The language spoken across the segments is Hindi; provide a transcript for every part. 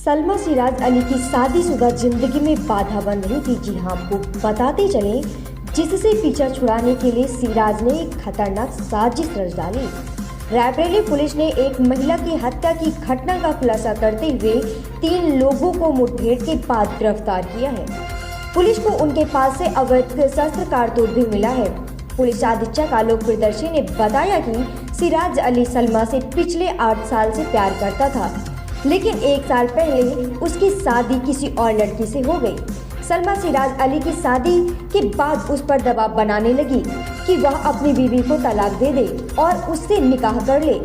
सलमा सिराज अली की शादीशुदा जिंदगी में बाधा बन रही थी। जी हाँ, आपको बताते चलें, जिससे पीछा छुड़ाने के लिए सिराज ने एक खतरनाक साजिश रच डाली। रायबरेली पुलिस ने एक महिला की हत्या की घटना का खुलासा करते हुए 3 लोगों को मुठभेड़ के बाद गिरफ्तार किया है। पुलिस को उनके पास से अवैध शस्त्र कारतूस भी मिला है। पुलिस अधीक्षक आलोक प्रियदर्शी ने बताया कि सिराज अली सलमा से पिछले 8 साल से प्यार करता था, लेकिन 1 साल पहले उसकी शादी किसी और लड़की से हो गई। सलमा सिराज अली की शादी के बाद उस पर दबाव बनाने लगी कि वह अपनी बीवी को तलाक दे दे और उससे निकाह कर ले,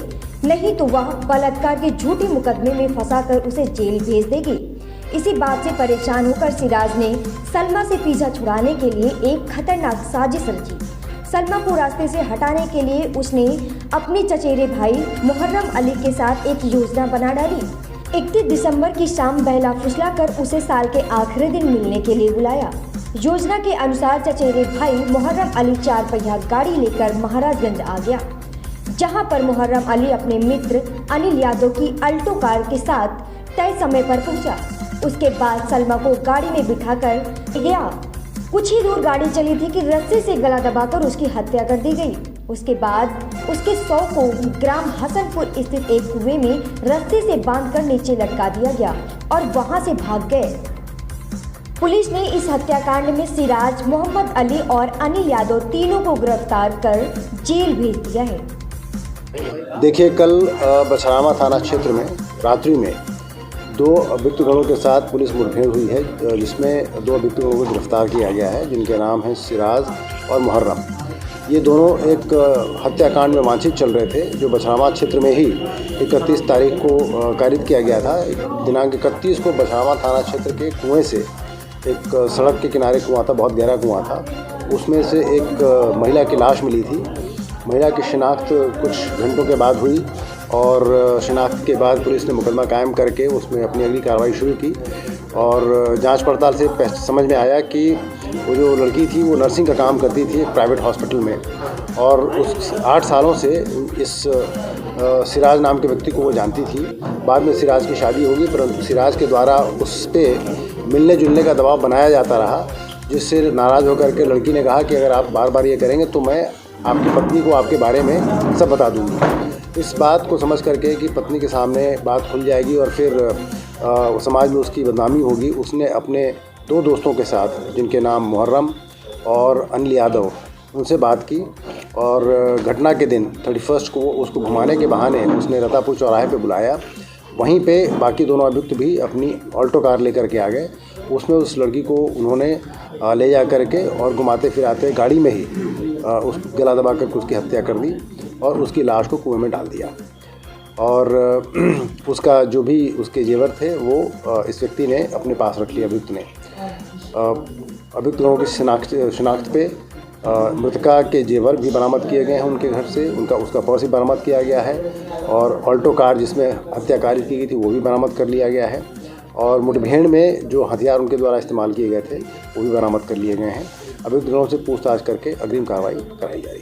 नहीं तो वह बलात्कार के झूठे मुकदमे में फंसाकर उसे जेल भेज देगी। इसी बात से परेशान होकर सिराज ने सलमा से पीछा छुड़ाने के लिए एक खतरनाक साजिश रची। सलमा को रास्ते से हटाने के लिए उसने अपने चचेरे भाई मुहर्रम अली के साथ एक योजना बना डाली। 31 दिसंबर की शाम बहला फुसला कर उसे साल के आखिरी दिन मिलने के लिए बुलाया। योजना के अनुसार चचेरे भाई मुहर्रम अली 4 पहिया गाड़ी लेकर महाराजगंज आ गया, जहां पर मुहर्रम अली अपने मित्र अनिल यादव की अल्टो कार के साथ तय समय पर पहुंचा। उसके बाद सलमा को गाड़ी में बिठाकर गया। कुछ ही दूर गाड़ी चली थी कि रस्सी से गला दबाकर उसकी हत्या कर दी गई। उसके बाद उसके शव को ग्राम हसनपुर स्थित एक कुएं में रस्सी से बांधकर नीचे लटका दिया गया और वहां से भाग गए। पुलिस ने इस हत्याकांड में सिराज, मोहम्मद अली और अनिल यादव तीनों को गिरफ्तार कर जेल भेज दिया है। देखिए, कल बछरामा थाना क्षेत्र में रात्रि में 2 अभियुक्त गणों के साथ पुलिस मुठभेड़ हुई है, जिसमें 2 अभियुक्त गणों को गिरफ्तार किया गया है, जिनके नाम हैं सिराज और मुहर्रम। ये दोनों एक हत्याकांड में वांछित चल रहे थे, जो बछरामा क्षेत्र में ही 31 तारीख को कारित किया गया था। दिनांक 31 को बछरामा थाना क्षेत्र के कुएं से, एक सड़क के किनारे कुआं था, बहुत गहरा कुआं था, उसमें से एक महिला की लाश मिली थी। महिला की शिनाख्त कुछ घंटों के बाद हुई और शिनाख्त के बाद पुलिस ने मुकदमा कायम करके उसमें अपनी अगली कार्रवाई शुरू की। और जांच पड़ताल से समझ में आया कि वो जो लड़की थी वो नर्सिंग का काम करती थी एक प्राइवेट हॉस्पिटल में, और उस 8 सालों से इस सिराज नाम के व्यक्ति को वो जानती थी। बाद में सिराज की शादी होगी, परंतु सिराज के द्वारा उस पर मिलने जुलने का दबाव बनाया जाता रहा, जिससे नाराज़ होकर के लड़की ने कहा कि अगर आप बार बार ये करेंगे तो मैं आपकी पत्नी को आपके बारे में सब बता दूँगी। इस बात को समझ करके कि पत्नी के सामने बात खुल जाएगी और फिर समाज में उसकी बदनामी होगी, उसने अपने 2 दोस्तों के साथ, जिनके नाम मुहर्रम और अनिल यादव, उनसे बात की और घटना के दिन 31 को उसको घुमाने के बहाने उसने रतापुर चौराहे पे बुलाया। वहीं पे बाकी दोनों अभियुक्त भी अपनी ऑल्टो कार लेकर के आ गए। उसमें उस लड़की को उन्होंने ले जा करके और घुमाते फिराते गाड़ी में ही उस गला दबा कर उसकी हत्या कर दी और उसकी लाश को कुएं में डाल दिया। और उसका जो भी उसके जेवर थे वो इस व्यक्ति ने अपने पास रख लिया। अभियुक्त ने अभियुक्त लोगों की शिनाख्त पे मृतका के जेवर भी बरामद किए गए हैं उनके घर से, उसका पर्स भी बरामद किया गया है और ऑल्टो कार जिसमें हत्याकारी की गई थी वो भी बरामद कर लिया गया है, और मुठभेड़ में जो हथियार उनके द्वारा इस्तेमाल किए गए थे वो भी बरामद कर लिए गए हैं। अभियुक्त लोगों से पूछताछ करके अग्रिम कार्रवाई कराई जा रही है।